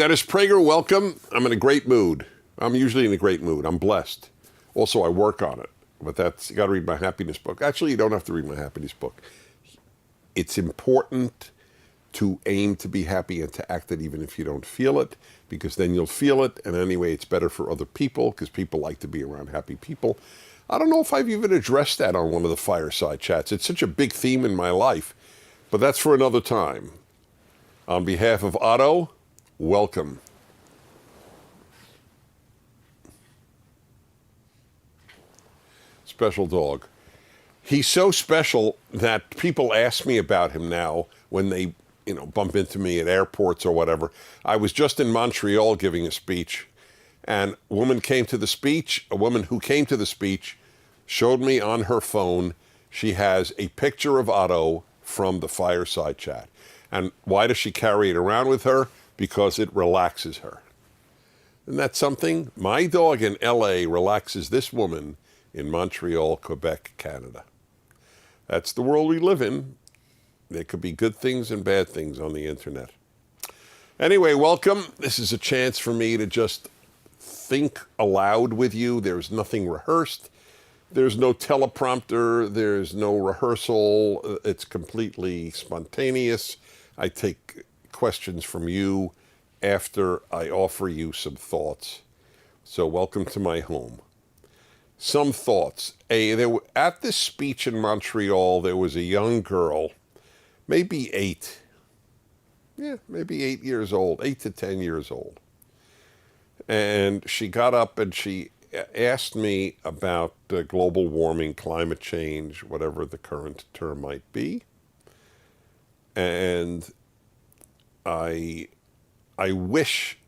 Dennis Prager, welcome. I'm in a great mood. I'm usually in a great mood. I'm blessed. Also, I work on it. But you got to read my happiness book. Actually, you don't have to read my happiness book. It's important to aim to be happy and to act it even if you don't feel it, because then you'll feel it. And anyway, it's better for other people because people like to be around happy people. I don't know if I've even addressed that on one of the fireside chats. It's such a big theme in my life, but that's for another time. On behalf of Otto, welcome. Special dog. He's so special that people ask me about him now when they, bump into me at airports or whatever. I was just in Montreal giving a speech, and a woman who came to the speech showed me on her phone she has a picture of Otto from the fireside chat. And why does she carry it around with her? Because it relaxes her. Isn't that something? My dog in LA relaxes this woman in Montreal, Quebec, Canada. That's the world we live in. There could be good things and bad things on the internet. Anyway, welcome. This is a chance for me to just think aloud with you. There's nothing rehearsed. There's no teleprompter. There's no rehearsal. It's completely spontaneous. I take questions from you after I offer you some thoughts. So welcome to my home. Some thoughts. At this speech in Montreal, there was a young girl, maybe 8 years old, 8 to 10 years old. And she got up and she asked me about global warming, climate change, whatever the current term might be. And I wish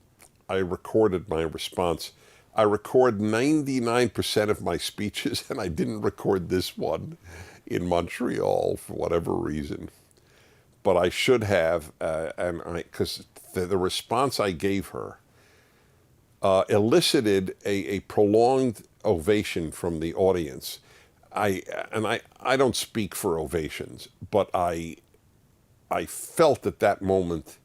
I recorded my response. I record 99% of my speeches, and I didn't record this one in Montreal for whatever reason. But I should have, because the response I gave her elicited a prolonged ovation from the audience. I don't speak for ovations, but I felt at that moment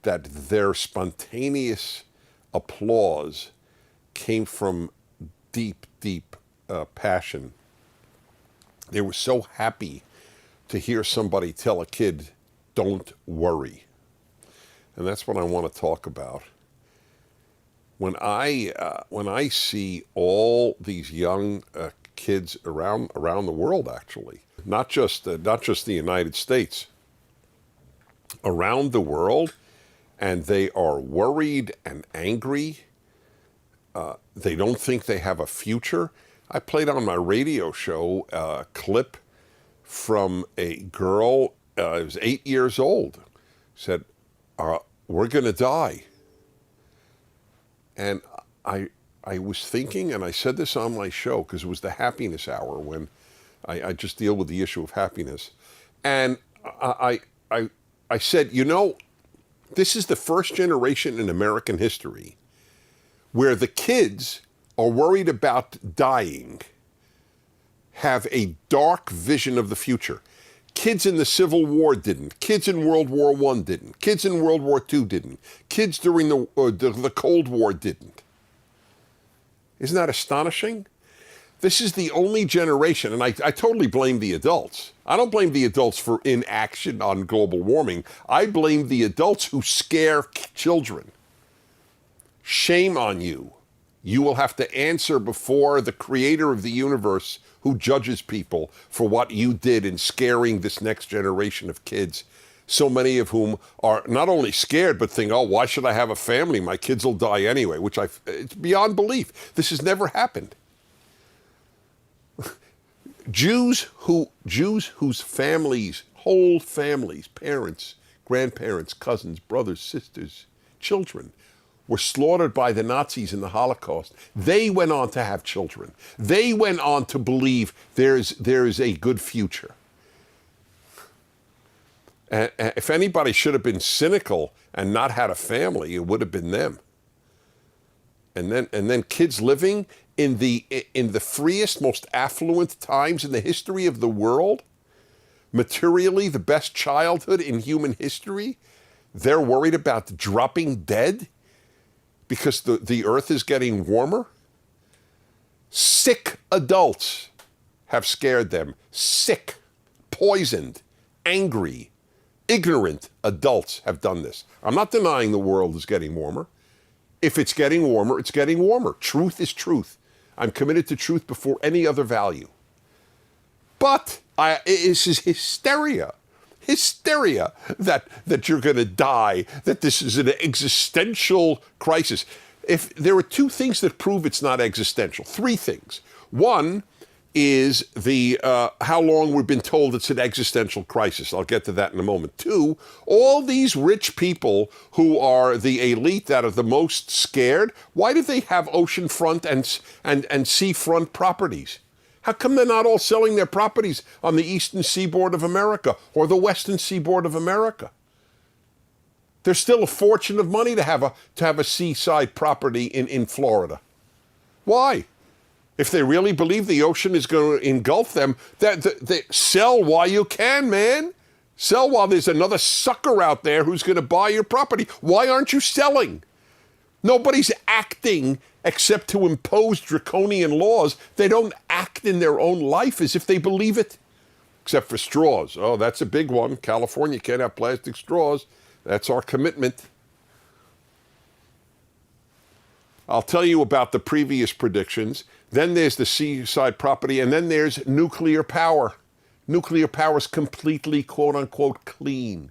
that their spontaneous applause came from deep, deep passion. They were so happy to hear somebody tell a kid, "Don't worry." And that's what I want to talk about. When I see all these young kids around the world, actually, not just the United States, around the world, and they are worried and angry. They don't think they have a future. I played on my radio show a clip from a girl, who was 8 years old, said, "We're going to die." And I was thinking, and I said this on my show because it was the happiness hour when I just deal with the issue of happiness. And I said, this is the first generation in American history where the kids are worried about dying, have a dark vision of the future. Kids in the Civil War didn't. Kids in World War I didn't. Kids in World War II didn't. Kids during the Cold War didn't. Isn't that astonishing? This is the only generation, and I totally blame the adults. I don't blame the adults for inaction on global warming. I blame the adults who scare children. Shame on you. You will have to answer before the creator of the universe who judges people for what you did in scaring this next generation of kids, so many of whom are not only scared, but think, "Oh, why should I have a family? My kids will die anyway," it's beyond belief. This has never happened. Jews whose families, whole families, parents, grandparents, cousins, brothers, sisters, children, were slaughtered by the Nazis in the Holocaust. They went on to have children. They went on to believe there is a good future. And if anybody should have been cynical and not had a family, it would have been them. And then kids living in the freest, most affluent times in the history of the world, materially the best childhood in human history, they're worried about dropping dead because the earth is getting warmer? Sick adults have scared them. Sick, poisoned, angry, ignorant adults have done this. I'm not denying the world is getting warmer. If it's getting warmer, it's getting warmer. Truth is truth. I'm committed to truth before any other value. But this is hysteria. Hysteria that you're going to die, that this is an existential crisis. If there are two things that prove it's not existential, three things. One is the how long we've been told it's an existential crisis. I'll get to that in a moment. Two, all these rich people who are the elite that are the most scared, why do they have oceanfront and seafront properties? How come they're not all selling their properties on the eastern seaboard of America or the western seaboard of America? There's still a fortune of money to have a seaside property in Florida. Why? If they really believe the ocean is going to engulf them, they sell while you can, man. Sell while there's another sucker out there who's going to buy your property. Why aren't you selling? Nobody's acting except to impose draconian laws. They don't act in their own life as if they believe it. Except for straws. Oh, that's a big one. California can't have plastic straws. That's our commitment. I'll tell you about the previous predictions. Then there's the seaside property, and then there's nuclear power. Nuclear power is completely, quote unquote, clean.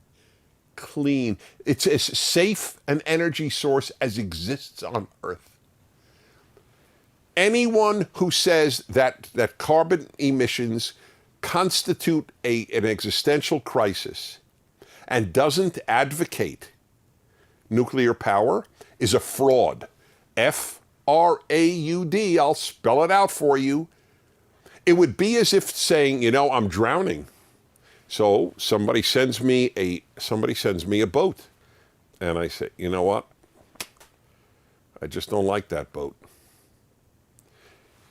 Clean. It's as safe an energy source as exists on Earth. Anyone who says that carbon emissions constitute an existential crisis and doesn't advocate nuclear power is a fraud. F-R-A-U-D. I'll spell it out for you. It would be as if saying, I'm drowning. So somebody sends me a boat. And I say, you know what? I just don't like that boat.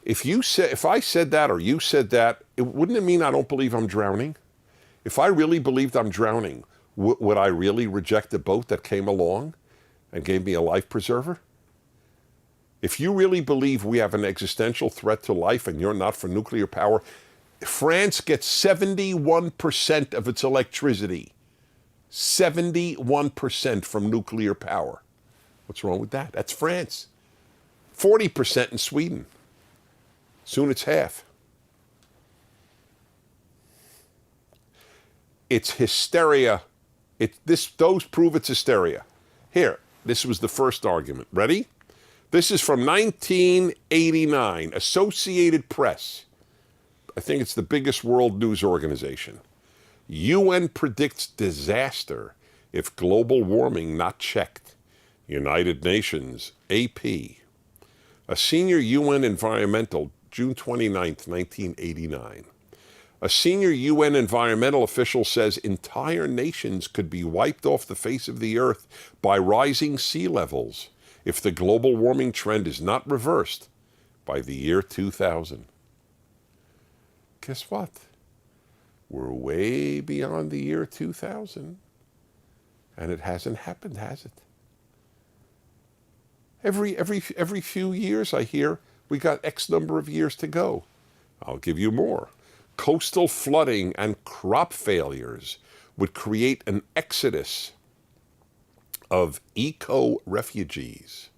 If I said that or you said that, wouldn't it mean I don't believe I'm drowning? If I really believed I'm drowning, would I really reject a boat that came along and gave me a life preserver? If you really believe we have an existential threat to life and you're not for nuclear power, France gets 71% of its electricity. 71% from nuclear power. What's wrong with that? That's France. 40% in Sweden. Soon it's half. It's hysteria. Those prove it's hysteria. Here, this was the first argument. Ready? This is from 1989, Associated Press. I think it's the biggest world news organization. UN predicts disaster if global warming not checked. United Nations, AP. A senior UN environmental, June 29th, 1989. A senior UN environmental official says entire nations could be wiped off the face of the earth by rising sea levels if the global warming trend is not reversed by the year 2000. Guess what? We're way beyond the year 2000, and it hasn't happened, has it? Every few years I hear we got X number of years to go. I'll give you more. Coastal flooding and crop failures would create an exodus of eco-refugees,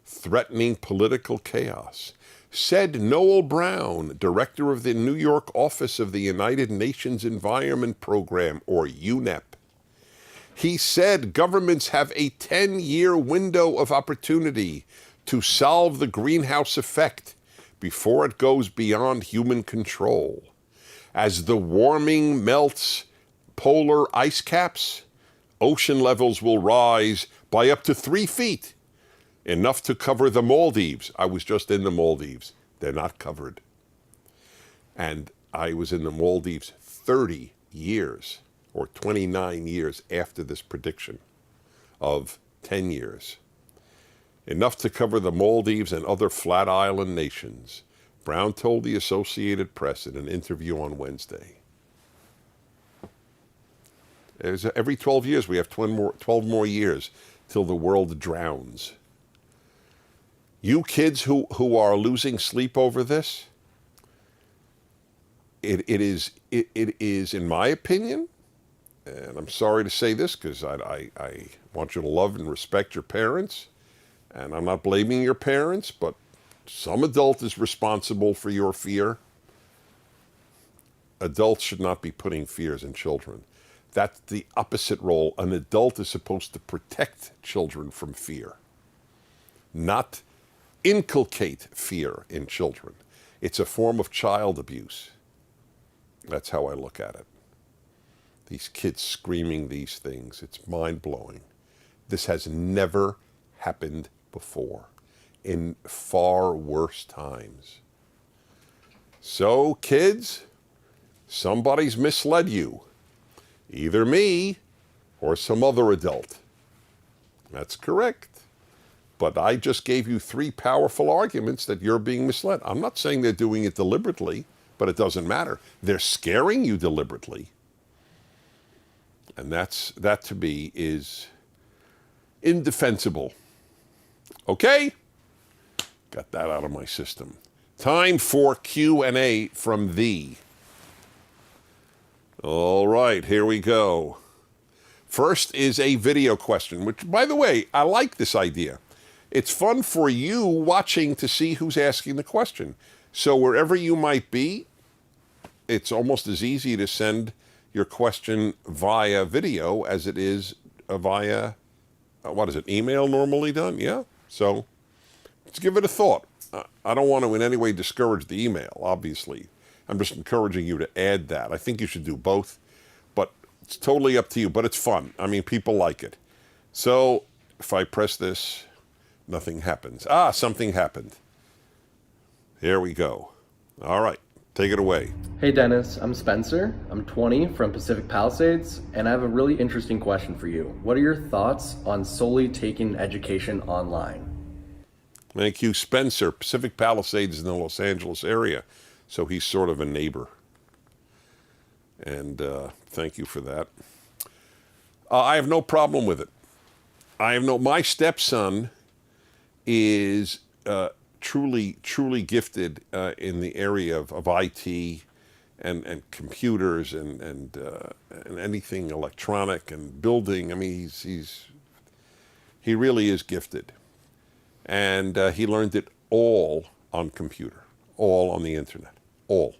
threatening political chaos, said Noel Brown, director of the New York office of the United Nations Environment Program, or UNEP. He said governments have a 10-year window of opportunity to solve the greenhouse effect before it goes beyond human control. As the warming melts polar ice caps, ocean levels will rise by up to 3 feet, enough to cover the Maldives. I was just in the Maldives. They're not covered. And I was in the Maldives 30 years or 29 years after this prediction of 10 years. Enough to cover the Maldives and other flat island nations, Brown told the Associated Press in an interview on Wednesday. Every 12 years, we have 12 more years till the world drowns. You kids who are losing sleep over this, it is, in my opinion, and I'm sorry to say this because I want you to love and respect your parents, and I'm not blaming your parents, but some adult is responsible for your fear. Adults should not be putting fears in children. That's the opposite role. An adult is supposed to protect children from fear, not inculcate fear in children. It's a form of child abuse. That's how I look at it. These kids screaming these things, it's mind-blowing. This has never happened before in far worse times. So, kids, somebody's misled you. Either me or some other adult. That's correct. But I just gave you 3 powerful arguments that you're being misled. I'm not saying they're doing it deliberately, but it doesn't matter. They're scaring you deliberately. And that to me is indefensible. Okay? Got that out of my system. Time for Q&A from thee. All right, here we go. First is a video question, which, by the way, I like this idea. It's fun for you watching to see who's asking the question. So wherever you might be, it's almost as easy to send your question via video as it is via, what is it, email normally done? Yeah? So let's give it a thought. I don't want to in any way discourage the email, obviously. I'm just encouraging you to add that. I think you should do both, but it's totally up to you. But it's fun. I mean, people like it. So if I press this, nothing happens. Something happened. Here we go. All right, take it away. Hey Dennis, I'm Spencer. I'm 20 from Pacific Palisades, and I have a really interesting question for you. What are your thoughts on solely taking education online? Thank you, Spencer. Pacific Palisades is in the Los Angeles area. So he's sort of a neighbor. And thank you for that. I have no problem with it. My stepson is truly gifted in the area of IT and computers and anything electronic and building. I mean, he really is gifted. And he learned it all on computer, all on the internet. All.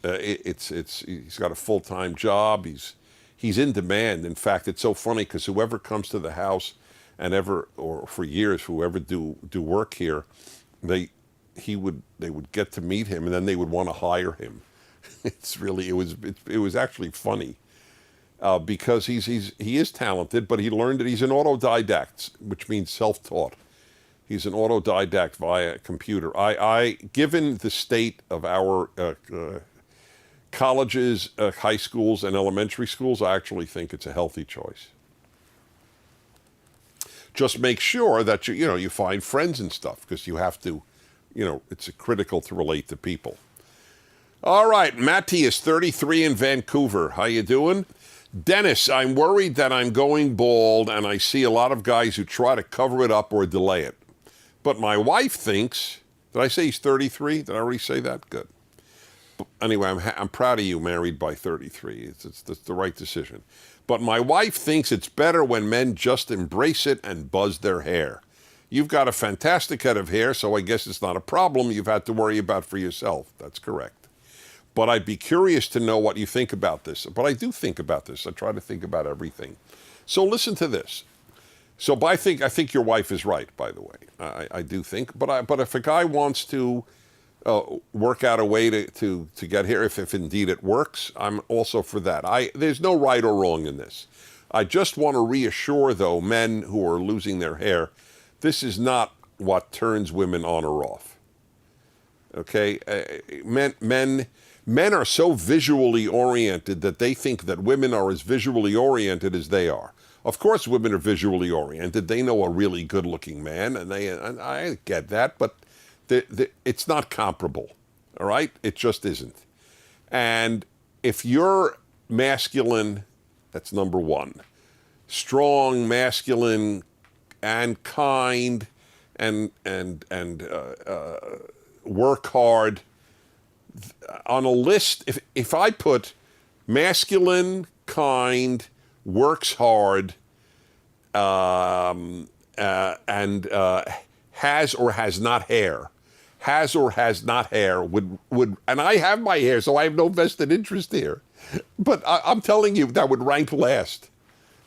He's got a full-time job. He's in demand. In fact, it's so funny because whoever comes to the house and or for years, whoever do work here, they would get to meet him and then they would want to hire him. It was actually funny because he is talented, but he learned it. He's an autodidact, which means self-taught. He's an autodidact via computer. Given the state of our colleges, high schools, and elementary schools, I actually think it's a healthy choice. Just make sure that you find friends and stuff, because you have to, it's critical to relate to people. All right, Matty is 33 in Vancouver. How you doing? Dennis, I'm worried that I'm going bald, and I see a lot of guys who try to cover it up or delay it. But my wife thinks, did I say he's 33? Did I already say that? Good. Anyway, I'm proud of you, married by 33. It's the right decision. But my wife thinks it's better when men just embrace it and buzz their hair. You've got a fantastic head of hair, so I guess it's not a problem you've had to worry about for yourself. That's correct. But I'd be curious to know what you think about this. But I do think about this. I try to think about everything. So listen to this. So I think your wife is right, by the way. I do think. But if a guy wants to work out a way to get hair, if indeed it works, I'm also for that. There's no right or wrong in this. I just want to reassure, though, men who are losing their hair, this is not what turns women on or off. Okay? Men are so visually oriented that they think that women are as visually oriented as they are. Of course, women are visually oriented. They know a really good-looking man, and I get that, but it's not comparable, all right? It just isn't. And if you're masculine. That's number one. Strong, masculine, and kind, and work hard. On a list, if I put masculine, kind, works hard, and has or has not hair. Has or has not hair would, and I have my hair, so I have no vested interest here. But I'm telling you, that would rank last.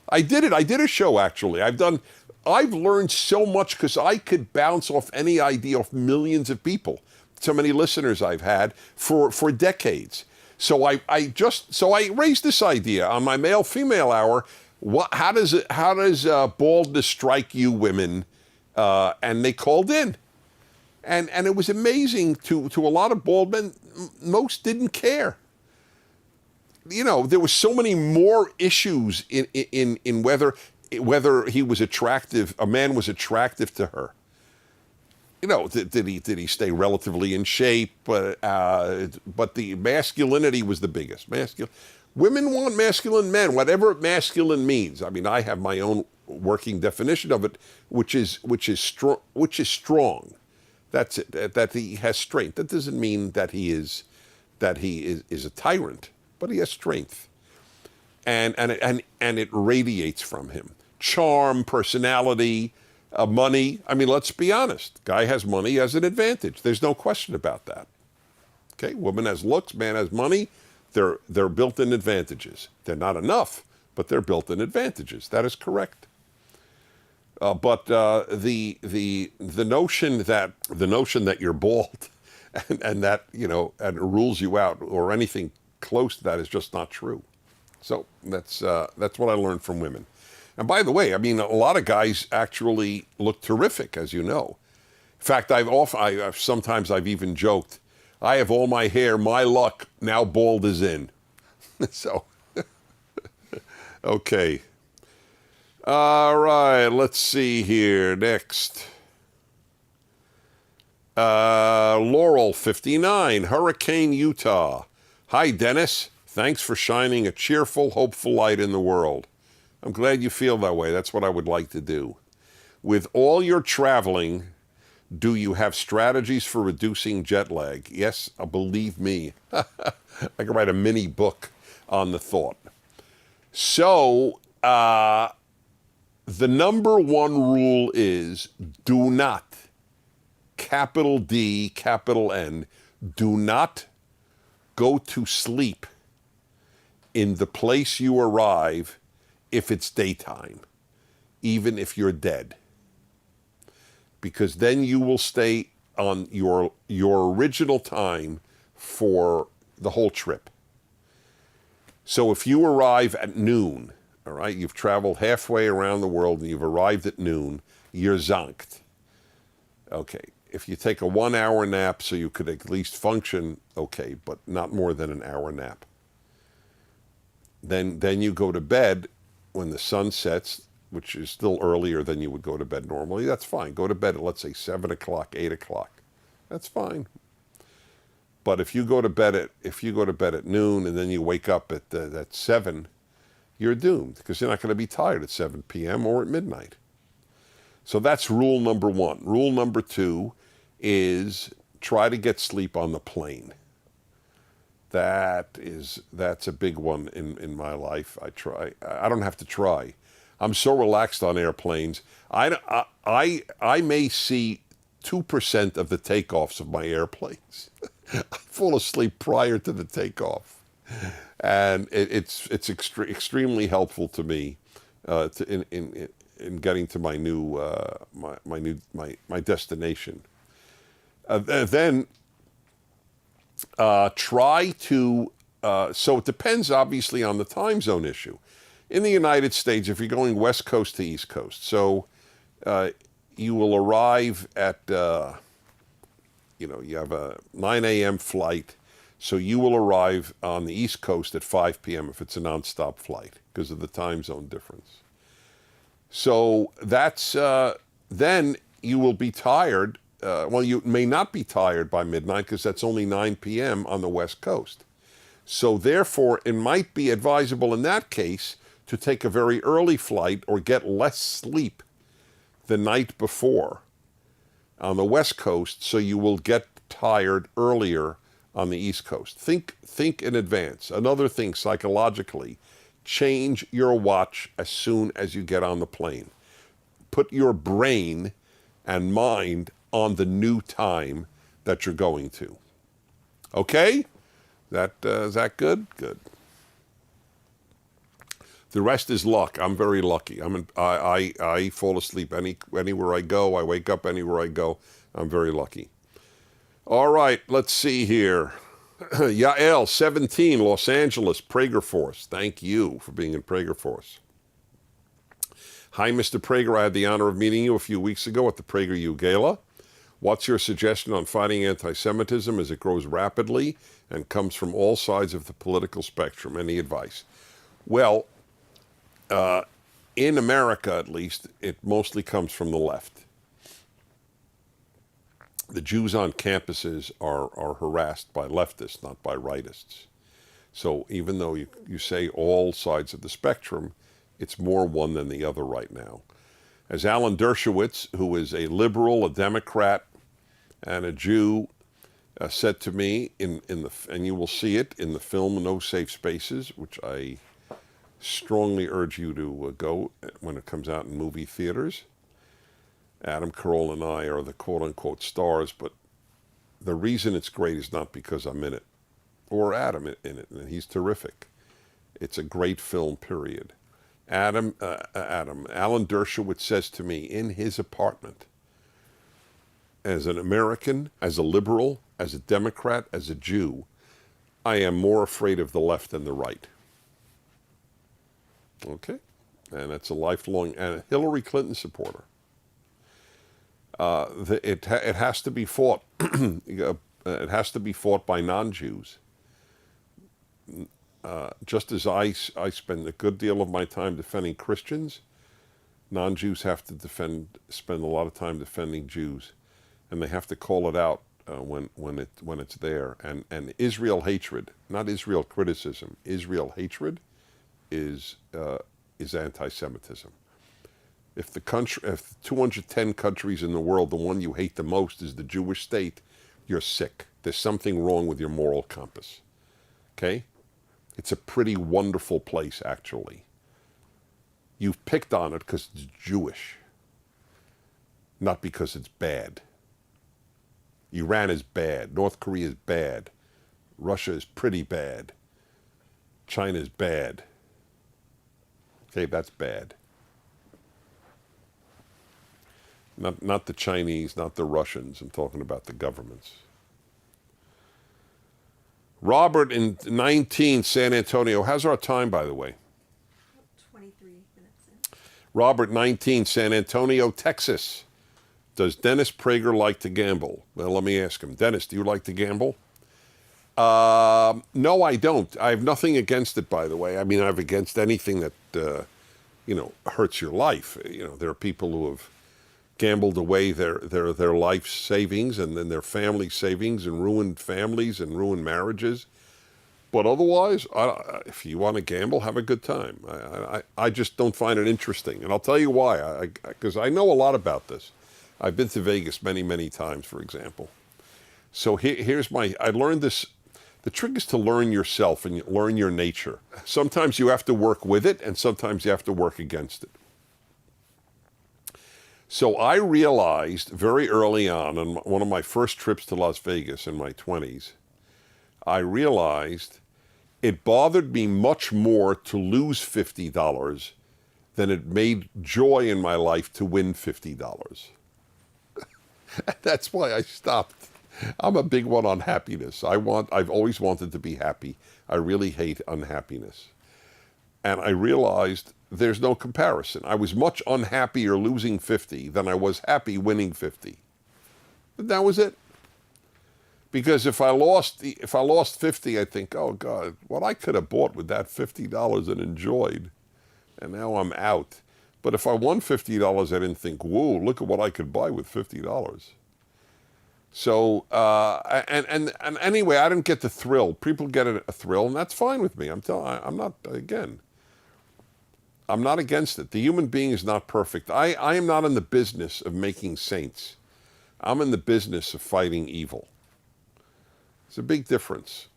I did it. I did a show, actually. I've learned so much because I could bounce off any idea of millions of people. So many listeners I've had for decades. So I raised this idea on my male-female hour. How does baldness strike you women? And they called in. And it was amazing to a lot of bald men. Most didn't care. You know, there was so many more issues in whether he was attractive, a man was attractive to her. You know, did he stay relatively in shape? But the masculinity was the biggest. Women want masculine men, whatever masculine means. I mean, I have my own working definition of it, which is strong. That's it. That he has strength. That doesn't mean that he is a tyrant, but he has strength, and it radiates from him. Charm, personality, money. I mean, let's be honest. Guy has money, he has an advantage. There's no question about that. Okay, woman has looks, man has money. They're built-in advantages. They're not enough, but they're built-in advantages. That is correct. But the notion that you're bald and that, you know, and it rules you out or anything close to that is just not true. So that's what I learned from women. And by the way, I mean, a lot of guys actually look terrific, as you know. In fact, sometimes I've even joked, I have all my hair, my luck, now bald is in. So, okay. All right, let's see here. Next. Laurel, 59, Hurricane, Utah. Hi, Dennis. Thanks for shining a cheerful, hopeful light in the world. I'm glad you feel that way. That's what I would like to do. With all your traveling, do you have strategies for reducing jet lag? Yes, believe me. I can write a mini book on the thought. So, the number one rule is do not, capital D, capital N, do not go to sleep in the place you arrive if it's daytime, even if you're dead. Because then you will stay on your original time for the whole trip. So if you arrive at noon, all right, you've traveled halfway around the world and you've arrived at noon, you're zonked. Okay, if you take a 1 hour nap so you could at least function, okay, but not more than an hour nap. Then you go to bed when the sun sets, which is still earlier than you would go to bed normally. That's fine. Go to bed at, let's say, 7 o'clock, 8 o'clock. That's fine. But if you go to bed at noon and then you wake up at 7, you're doomed because you're not going to be tired at 7 p.m. or at midnight. So that's rule number one. Rule number two is try to get sleep on the plane. That's a big one in my life. I try. I don't have to try. I'm so relaxed on airplanes. I may see 2% of the takeoffs of my airplanes. I fall asleep prior to the takeoff, and it's extremely helpful to me in getting to my new my destination. Then try to. So it depends, obviously, on the time zone issue. In the United States, if you're going West Coast to East Coast, so you will arrive at, you have a 9 a.m. flight, so you will arrive on the East Coast at 5 p.m. if it's a nonstop flight because of the time zone difference. So that's, then you will be tired. Well, you may not be tired by midnight because that's only 9 p.m. on the West Coast. So therefore, it might be advisable in that case to take a very early flight or get less sleep the night before on the West Coast, so you will get tired earlier on the East Coast. Think in advance. Another thing psychologically, change your watch as soon as you get on the plane. Put your brain and mind on the new time that you're going to. Okay? Is that good? Good. The rest is luck. I'm very lucky. I fall asleep anywhere I go. I wake up anywhere I go. I'm very lucky. All right, let's see here. Yael, 17, Los Angeles, Prager Force. Thank you for being in Prager Force. Hi, Mr. Prager. I had the honor of meeting you a few weeks ago at the PragerU Gala. What's your suggestion on fighting anti-Semitism as it grows rapidly and comes from all sides of the political spectrum? Any advice? Well, in America, at least, it mostly comes from the left. The Jews on campuses are harassed by leftists, not by rightists. So even though you say all sides of the spectrum, it's more one than the other right now. As Alan Dershowitz, who is a liberal, a Democrat, and a Jew, said to me, and you will see it in the film No Safe Spaces, which I strongly urge you to go when it comes out in movie theaters. Adam Carolla and I are the quote-unquote stars, but the reason it's great is not because I'm in it, or Adam in it, and he's terrific. It's a great film, period. Alan Dershowitz says to me in his apartment, as an American, as a liberal, as a Democrat, as a Jew, I am more afraid of the left than the right. Okay? And it's a lifelong, and a Hillary Clinton supporter. It has to be fought. It has to be fought by non-Jews. Just as I spend a good deal of my time defending Christians, non-Jews have to spend a lot of time defending Jews, and they have to call it out when it's there. And Israel hatred, not Israel criticism, Israel hatred is anti-Semitism. If 210 countries in the world, the one you hate the most is the Jewish state, you're sick. There's something wrong with your moral compass. Okay? It's a pretty wonderful place, actually. You've picked on it because it's Jewish, not because it's bad. Iran is bad. North Korea is bad. Russia is pretty bad. China is bad. Okay, that's bad. Not the Chinese, not the Russians. I'm talking about the governments. Robert in 19, San Antonio. How's our time, by the way? 23 minutes in. Robert, 19, San Antonio, Texas. Does Dennis Prager like to gamble? Well, let me ask him. Dennis, do you like to gamble? No, I don't. I have nothing against it, by the way. I mean, I have against anything that, hurts your life. There are people who have gambled away their life savings and then their family savings and ruined families and ruined marriages. But otherwise, if you want to gamble, have a good time. I just don't find it interesting. And I'll tell you why. Because I know a lot about this. I've been to Vegas many, many times, for example. So I learned this. The trick is to learn yourself and learn your nature. Sometimes you have to work with it, and sometimes you have to work against it. So I realized very early on one of my first trips to Las Vegas in my 20s, I realized it bothered me much more to lose $50 than it made joy in my life to win $50. That's why I stopped. I'm a big one on happiness. I've always wanted to be happy. I really hate unhappiness. And I realized there's no comparison. I was much unhappier losing 50 than I was happy winning 50. But that was it. Because if I lost 50, I think, oh God, what I could have bought with that $50 and enjoyed. And now I'm out. But if I won $50, I didn't think, whoa, look at what I could buy with $50. So, and anyway, I didn't get the thrill. People get a thrill, and that's fine with me. I'm not, again, I'm not against it. The human being is not perfect. I am not in the business of making saints. I'm in the business of fighting evil. It's a big difference.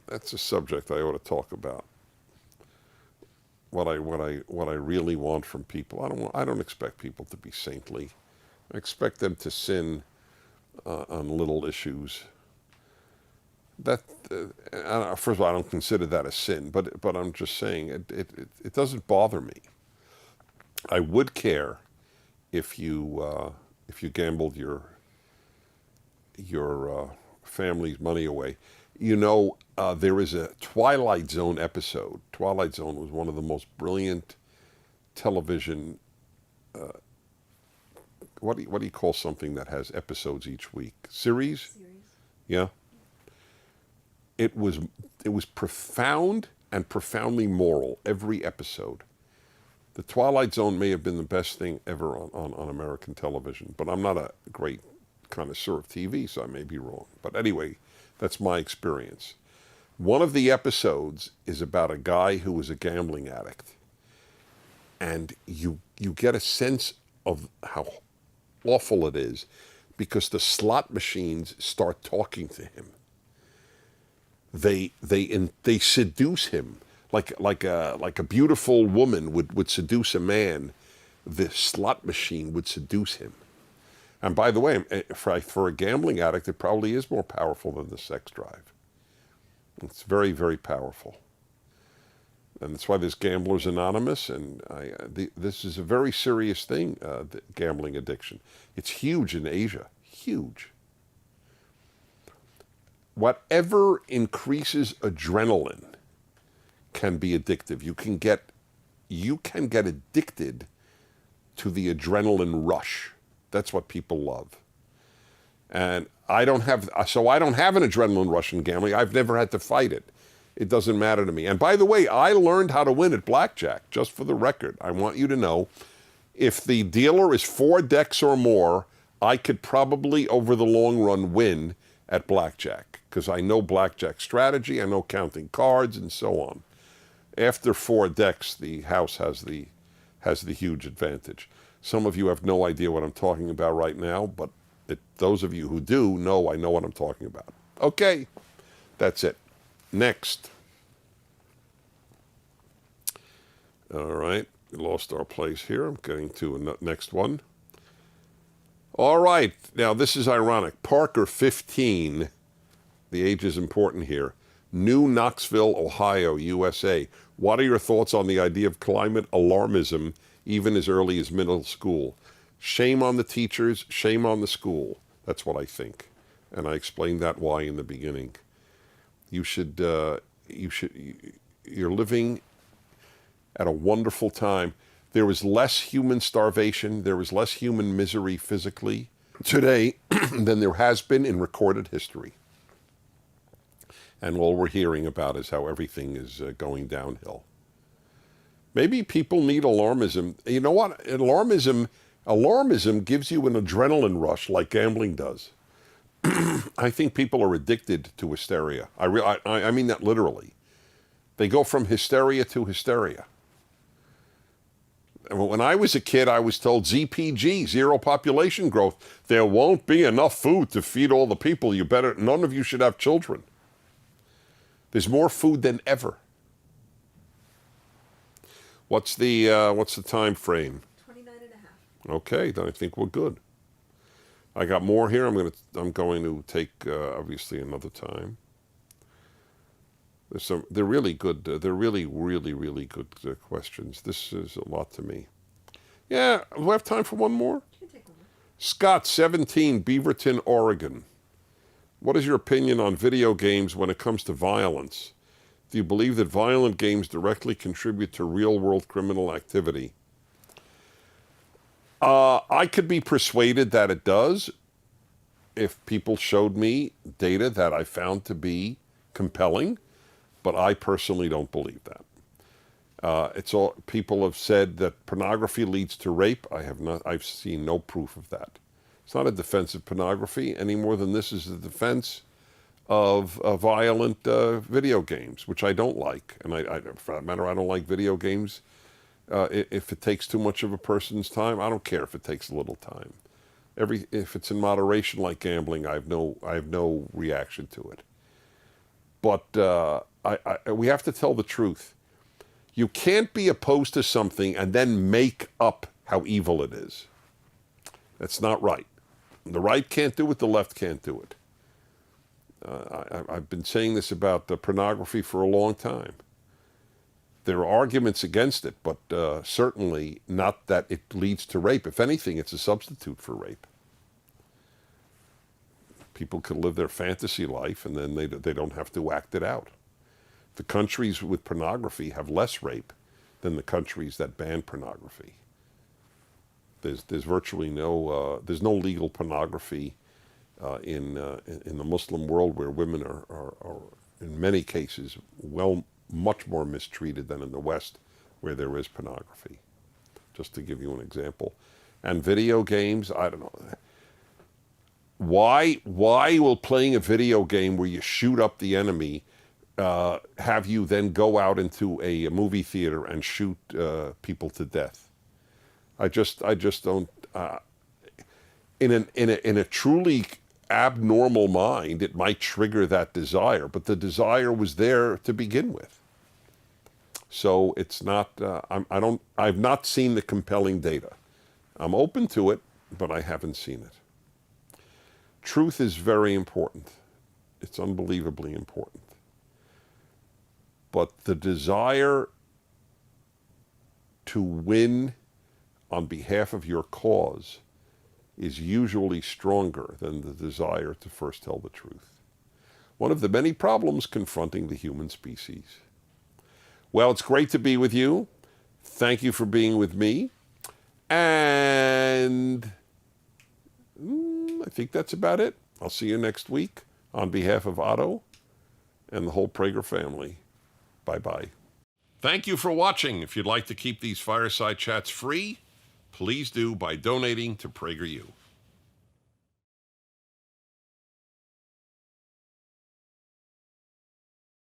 That's a subject I ought to talk about. What I really want from people. I don't expect people to be saintly. I expect them to sin on little issues. That first of all, I don't consider that a sin, but I'm just saying it doesn't bother me. I would care if you gambled your family's money away. You know, there is a Twilight Zone episode. Twilight Zone was one of the most brilliant television. What do you call something that has episodes each week? Series? Yeah. It was profound and profoundly moral every episode. The Twilight Zone may have been the best thing ever on American television, but I'm not a great connoisseur of TV, so I may be wrong. But anyway, that's my experience. One of the episodes is about a guy who was a gambling addict. And you get a sense of how awful it is because the slot machines start talking to him. They seduce him like a beautiful woman would seduce a man. The slot machine would seduce him. And by the way, for a gambling addict, it probably is more powerful than the sex drive. It's very, very powerful. And that's why there's Gamblers Anonymous, and this is a very serious thing, the gambling addiction. It's huge in Asia, huge. Whatever increases adrenaline can be addictive. You can get addicted to the adrenaline rush. That's what people love. And I don't have an adrenaline rush in gambling. I've never had to fight it. It doesn't matter to me. And by the way, I learned how to win at blackjack, just for the record. I want you to know, if the dealer is 4 decks or more, I could probably, over the long run, win at blackjack, because I know blackjack strategy, I know counting cards, and so on. After 4 decks, the house has the huge advantage. Some of you have no idea what I'm talking about right now, but those of you who do know I know what I'm talking about. Okay, that's it. Next. All right, we lost our place here. I'm getting to a next one. All right, now this is ironic. Parker, 15, the age is important here. New Knoxville, Ohio, USA. What are your thoughts on the idea of climate alarmism even as early as middle school? Shame on the teachers, shame on the school. That's what I think. And I explained that why in the beginning. You're living at a wonderful time. There was less human starvation, there was less human misery physically today than there has been in recorded history. And all we're hearing about is how everything is going downhill. Maybe people need alarmism. You know what? Alarmism gives you an adrenaline rush like gambling does. I think people are addicted to hysteria. I mean that literally. They go from hysteria to hysteria. When I was a kid, I was told ZPG, zero population growth. There won't be enough food to feed all the people. None of you should have children. There's more food than ever. What's the time frame? 29 and a half. Okay, then I think we're good. I got more here. I'm going to take obviously another time. They're really good. They're really, really, really good questions. This is a lot to me. Yeah, do I have time for one more? You can take one more. Scott, 17, Beaverton, Oregon. What is your opinion on video games when it comes to violence? Do you believe that violent games directly contribute to real-world criminal activity? I could be persuaded that it does if people showed me data that I found to be compelling, but I personally don't believe that. People have said that pornography leads to rape. I've seen no proof of that. It's not a defense of pornography any more than this is a defense of violent video games, which I don't like. And for that matter, I don't like video games. If it takes too much of a person's time, I don't care if it takes a little time. If it's in moderation, like gambling, I have no reaction to it. But we have to tell the truth. You can't be opposed to something and then make up how evil it is. That's not right. The right can't do it, the left can't do it. I've been saying this about pornography for a long time. There are arguments against it, but certainly not that it leads to rape. If anything, it's a substitute for rape. People can live their fantasy life, and then they don't have to act it out. The countries with pornography have less rape than the countries that ban pornography. There's virtually no legal pornography in the Muslim world, where women are in many cases much more mistreated than in the West, where there is pornography. Just to give you an example. And video games, I don't know. Why will playing a video game where you shoot up the enemy have you then go out into a movie theater and shoot people to death? I just don't. In a truly abnormal mind, it might trigger that desire, but the desire was there to begin with. So it's not. I've not seen the compelling data. I'm open to it, but I haven't seen it. Truth is very important. It's unbelievably important. But the desire to win on behalf of your cause is usually stronger than the desire to first tell the truth. One of the many problems confronting the human species. Well, it's great to be with you. Thank you for being with me. And I think that's about it. I'll see you next week. On behalf of Otto and the whole Prager family, bye-bye. Thank you for watching. If you'd like to keep these fireside chats free, please do by donating to PragerU.